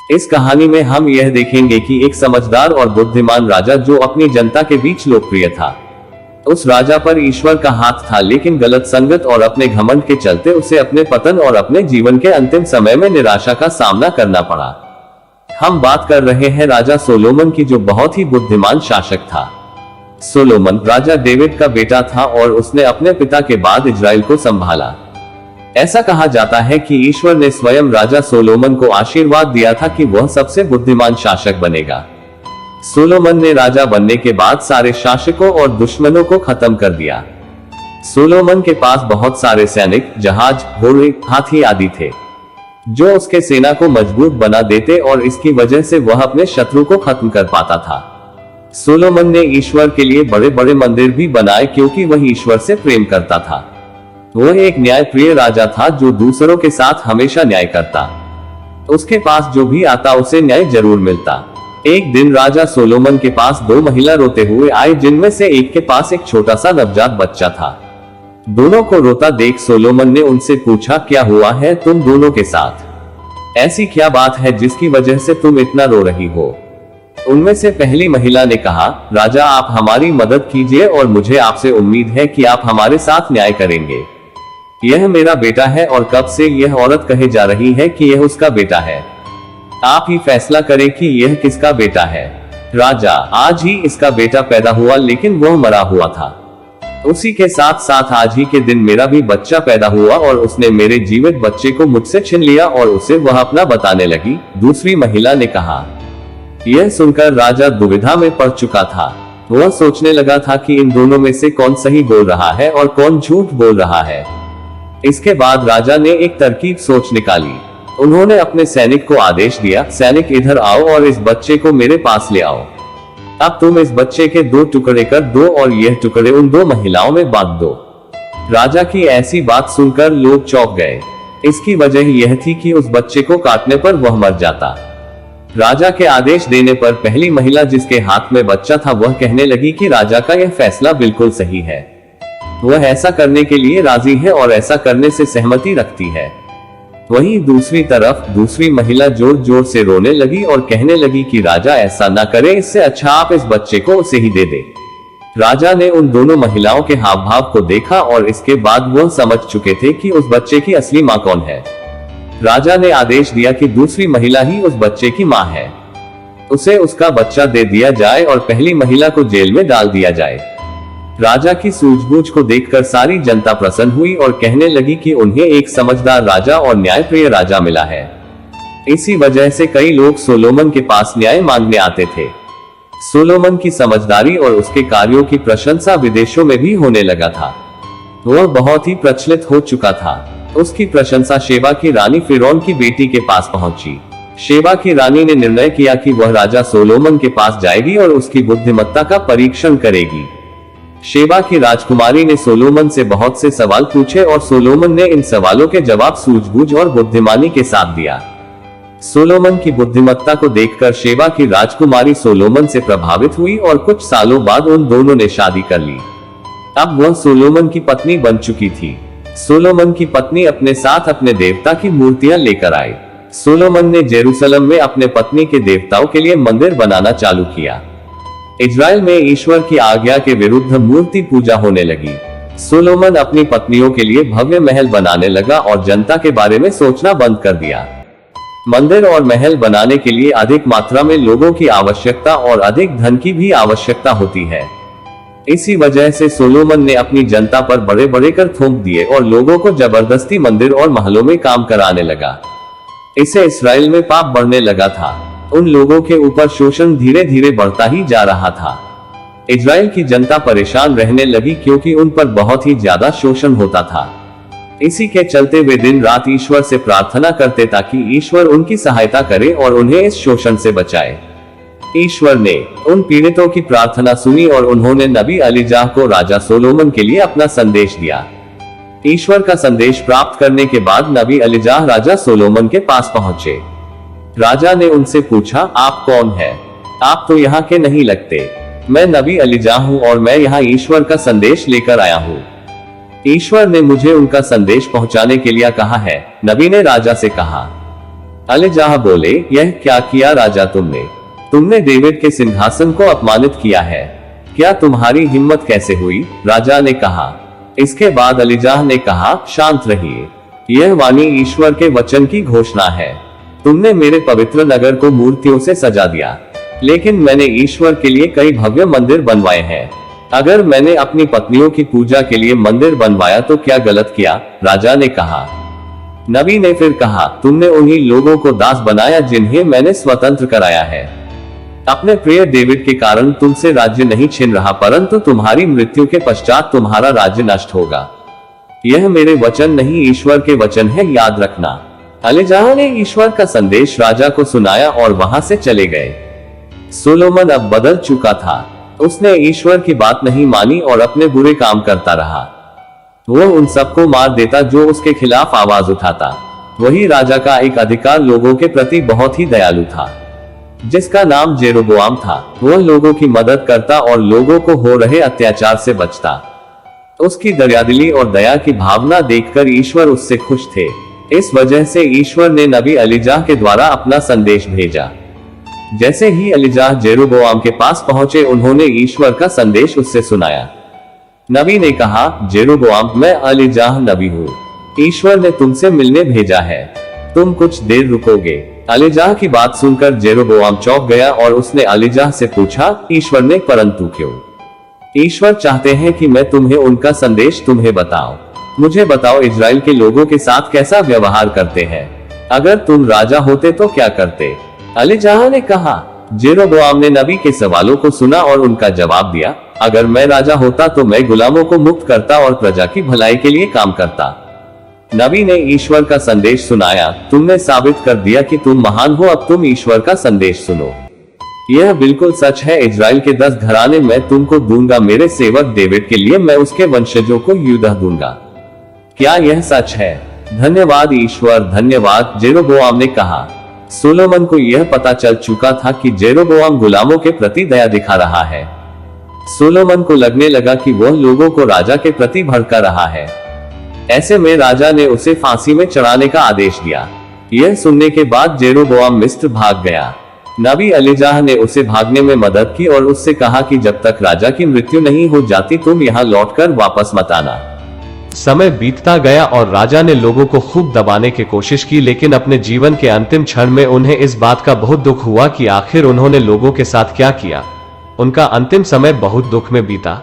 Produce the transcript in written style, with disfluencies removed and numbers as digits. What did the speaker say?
इस कहानी में हम यह देखेंगे कि एक समझदार और बुद्धिमान राजा जो अपनी जनता के बीच लोकप्रिय था। उस राजा पर ईश्वर का हाथ था, लेकिन गलत संगत और अपने घमंड के चलते उसे अपने पतन और अपने जीवन के अंतिम समय में निराशा का सामना करना पड़ा। हम बात कर रहे हैं राजा सोलोमन की, जो बहुत ही बुद्धिमान शासक था। सोलोमन राजा डेविड का बेटा था और उसने अपने पिता के बाद इजराइल को संभाला। ऐसा कहा जाता है कि ईश्वर ने स्वयं राजा सोलोमन को आशीर्वाद दिया था कि वह सबसे बुद्धिमान शासक बनेगा। सोलोमन ने राजा बनने के बाद सारे शासकों और दुश्मनों को खत्म कर दिया। सोलोमन के पास बहुत सारे सैनिक, जहाज, घोड़े, हाथी आदि थे, जो उसके सेना को मजबूत बना देते और इसकी वजह से वह अपने शत्रु को खत्म कर पाता था। सोलोमन ने ईश्वर के लिए बड़े बड़े मंदिर भी बनाए, क्योंकि वह ईश्वर से प्रेम करता था। वह एक न्यायप्रिय राजा था जो दूसरों के साथ हमेशा न्याय करता। उसके पास जो भी आता उसे न्याय जरूर मिलता। एक दिन राजा सोलोमन के पास दो महिला रोते हुए आई, जिनमें से एक के पास एक छोटा सा नवजात बच्चा था। दोनों को रोता देख सोलोमन ने उनसे पूछा, क्या हुआ है तुम दोनों के साथ? ऐसी क्या बात है जिसकी वजह से तुम इतना रो रही हो? उनमें से पहली महिला ने कहा, राजा आप हमारी मदद कीजिए और मुझे आपसे उम्मीद है कि आप हमारे साथ न्याय करेंगे। यह मेरा बेटा है और कब से यह औरत कहे जा रही है कि यह उसका बेटा है। आप ही फैसला करें कि यह किसका बेटा है। राजा, आज ही इसका बेटा पैदा हुआ, लेकिन वह मरा हुआ था। उसी के साथ साथ आज ही के दिन मेरा भी बच्चा पैदा हुआ और उसने मेरे जीवित बच्चे को मुझसे छीन लिया और उसे वह अपना बताने लगी। दूसरी महिला ने कहा। यह सुनकर राजा दुविधा में पड़ चुका था। वह सोचने लगा था कि इन दोनों में से कौन सही बोल रहा है और कौन झूठ बोल रहा है। इसके बाद राजा ने एक तरकीब सोच निकाली। उन्होंने अपने सैनिक को आदेश दिया, सैनिक इधर आओ और इस बच्चे को मेरे पास ले आओ। अब तुम इस बच्चे के दो टुकड़े कर दो और यह टुकड़े उन दो महिलाओं में बांट दो। राजा की ऐसी बात सुनकर लोग चौंक गए। इसकी वजह यह थी कि उस बच्चे को काटने पर वह मर जाता। राजा के आदेश देने पर पहली महिला, जिसके हाथ में बच्चा था, वह कहने लगी कि राजा का यह फैसला बिल्कुल सही है। वह ऐसा करने के लिए राजी है और ऐसा करने से सहमति रखती है। वहीं दूसरी तरफ दूसरी महिला जोर जोर से रोने लगी और कहने लगी कि राजा ऐसा ना करे, इससे अच्छा आप इस बच्चे को उसे ही दे दे। राजा ने उन दोनों महिलाओं के हाव भाव को देखा और इसके बाद वह समझ चुके थे कि उस बच्चे की असली मां कौन है। राजा ने आदेश दिया कि दूसरी महिला ही उस बच्चे की मां है। उसे उसका बच्चा दे दिया जाए और पहली महिला को जेल में डाल दिया जाए। राजा की सूझबूझ को देखकर सारी जनता प्रसन्न हुई और कहने लगी कि उन्हें एक समझदार राजा और न्यायप्रिय राजा मिला है। इसी वजह से कई लोग सोलोमन के पास न्याय मांगने आते थे। सोलोमन की समझदारी और उसके कार्यों की प्रशंसा विदेशों में भी होने लगा था। वह बहुत ही प्रचलित हो चुका था। उसकी प्रशंसा शेबा की रानी फिरौन की बेटी के पास पहुंची। शेबा की रानी ने निर्णय किया कि वह राजा सोलोमन के पास जाएगी और उसकी बुद्धिमत्ता का परीक्षण करेगी। शेबा की राजकुमारी ने सोलोमन से बहुत से सवाल पूछे और सोलोमन ने इन सवालों के जवाब सूझबूझ और बुद्धिमानी के साथ दिया। सोलोमन की बुद्धिमत्ता को देखकर शेबा की राजकुमारी सोलोमन से प्रभावित हुई और कुछ सालों बाद उन दोनों ने शादी कर ली। अब वह सोलोमन की पत्नी बन चुकी थी। सोलोमन की पत्नी अपने साथ अपने देवता की मूर्तियां लेकर आई। सोलोमन ने जेरूसलम में अपने पत्नी के देवताओं के लिए मंदिर बनाना चालू किया। इजराइल में ईश्वर की आज्ञा के विरुद्ध मूर्ति पूजा होने लगी। सोलोमन अपनी पत्नियों के लिए भव्य महल बनाने लगा और जनता के बारे में सोचना बंद कर दिया। मंदिर और महल बनाने के लिए अधिक मात्रा में लोगों की आवश्यकता और अधिक धन की भी आवश्यकता होती है। इसी वजह से सोलोमन ने अपनी जनता पर बड़े बड़े कर थोप दिए और लोगों को जबरदस्ती मंदिर और महलों में काम कराने लगा। इससे इस्राएल में पाप बढ़ने लगा था। उन लोगों के ऊपर शोषण धीरे धीरे बढ़ता ही जा रहा था। इजराइल की जनता परेशान रहने लगी क्योंकि उन पर बहुत ही ज्यादा शोषण होता था। इसी के चलते वे दिन रात ईश्वर से प्रार्थना करते ताकि ईश्वर उनकी सहायता करे और उन्हें इस शोषण से बचाए। ईश्वर ने उन पीड़ितों की प्रार्थना सुनी और उन्होंने नबी एलीजाह को राजा सोलोमन के लिए अपना संदेश दिया। ईश्वर का संदेश प्राप्त करने के बाद नबी एलीजाह राजा सोलोमन के पास पहुंचे। राजा ने उनसे पूछा, आप कौन हैं? आप तो यहाँ के नहीं लगते। मैं नबी एलीजाह हूँ और मैं यहाँ ईश्वर का संदेश लेकर आया हूँ। ईश्वर ने मुझे उनका संदेश पहुंचाने के लिए कहा है। नबी ने राजा से कहा। अलीजाह बोले, यह क्या किया राजा तुमने? तुमने डेविड के सिंहासन को अपमानित किया है। क्या तुम्हारी हिम्मत कैसे हुई? राजा ने कहा। इसके बाद अलीजाह ने कहा, शांत रहिए। यह वाणी ईश्वर के वचन की घोषणा है। तुमने मेरे पवित्र नगर को मूर्तियों से सजा दिया, लेकिन मैंने ईश्वर के लिए कई भव्य मंदिर बनवाए हैं। अगर मैंने अपनी पत्नियों की पूजा के लिए मंदिर बनवाया तो क्या गलत किया? राजा ने कहा। नबी ने फिर कहा, तुमने उन्हीं लोगों को दास बनाया जिन्हें मैंने स्वतंत्र कराया है। अपने प्रिय डेविड के कारण तुमसे राज्य नहीं छिन रहा, परंतु तुम्हारी मृत्यु के पश्चात तुम्हारा राज्य नष्ट होगा। यह मेरे वचन नहीं, ईश्वर के वचन है, याद रखना। अलीजाह ने ईश्वर का संदेश राजा को सुनाया और वहां से चले गए। सोलोमन अब बदल चुका था। उसने ईश्वर की बात नहीं मानी और अपने बुरे काम करता रहा। वह उन सबको मार देता जो उसके खिलाफ आवाज उठाता। वही राजा का एक अधिकार लोगों के प्रति बहुत ही दयालु था, जिसका नाम जेरोबोआम था। वह लोगों की मदद करता और लोगों को हो रहे अत्याचार से बचता। उसकी दयादिली और दया की भावना देखकर ईश्वर उससे खुश थे। इस वजह से ईश्वर ने नबी अलीजाह के द्वारा अपना संदेश भेजा। जैसे ही अलीजाह जेरोबोआम के पास पहुंचे, उन्होंने ईश्वर का संदेश उससे सुनाया। नबी ने कहा, जेरोबोआम, मैं अलीजाह नबी हूँ। ईश्वर ने तुमसे मिलने भेजा है। तुम कुछ देर रुकोगे? अलीजाह की बात सुनकर जेरोबोआम चौंक गया और उसने अलीजाह से पूछा, ईश्वर ने परंतु क्यों? ईश्वर चाहते हैं कि मैं तुम्हें उनका संदेश तुम्हें बताऊं। मुझे बताओ, इजराइल के लोगों के साथ कैसा व्यवहार करते हैं? अगर तुम राजा होते तो क्या करते? अलीजाह ने कहा। जेरोबोआम ने नबी के सवालों को सुना और उनका जवाब दिया, अगर मैं राजा होता तो मैं गुलामों को मुक्त करता और प्रजा की भलाई के लिए काम करता। नबी ने ईश्वर का संदेश सुनाया, तुमने साबित कर दिया कि तुम महान हो, अब तुम ईश्वर का संदेश सुनो। यह बिल्कुल सच है, इजराइल के 10 घराने मैं तुमको दूंगा, मेरे सेवक डेविड के लिए मैं उसके वंशजों को यूदा दूंगा। क्या यह सच है? धन्यवाद ईश्वर, धन्यवाद, जेरोबोआम ने कहा। सोलोमन को यह पता चल चुका था कि जेरोबोआम गुलामों के प्रति दया दिखा रहा है। सोलोमन को लगने लगा कि वह लोगों को राजा के प्रति भड़का रहा है। ऐसे में राजा ने उसे फांसी में चढ़ाने का आदेश दिया। यह सुनने के बाद जेरोबोआम मिस्र भाग गया। नबी अलीजाह ने उसे भागने में मदद की और उससे कहा कि जब तक राजा की मृत्यु नहीं हो जाती तुम यहाँ लौटकर वापस मत आना। समय बीतता गया और राजा ने लोगों को खूब दबाने की कोशिश की, लेकिन अपने जीवन के अंतिम क्षण में उन्हें इस बात का बहुत दुख हुआ कि आखिर उन्होंने लोगों के साथ क्या किया। उनका अंतिम समय बहुत दुख में बीता।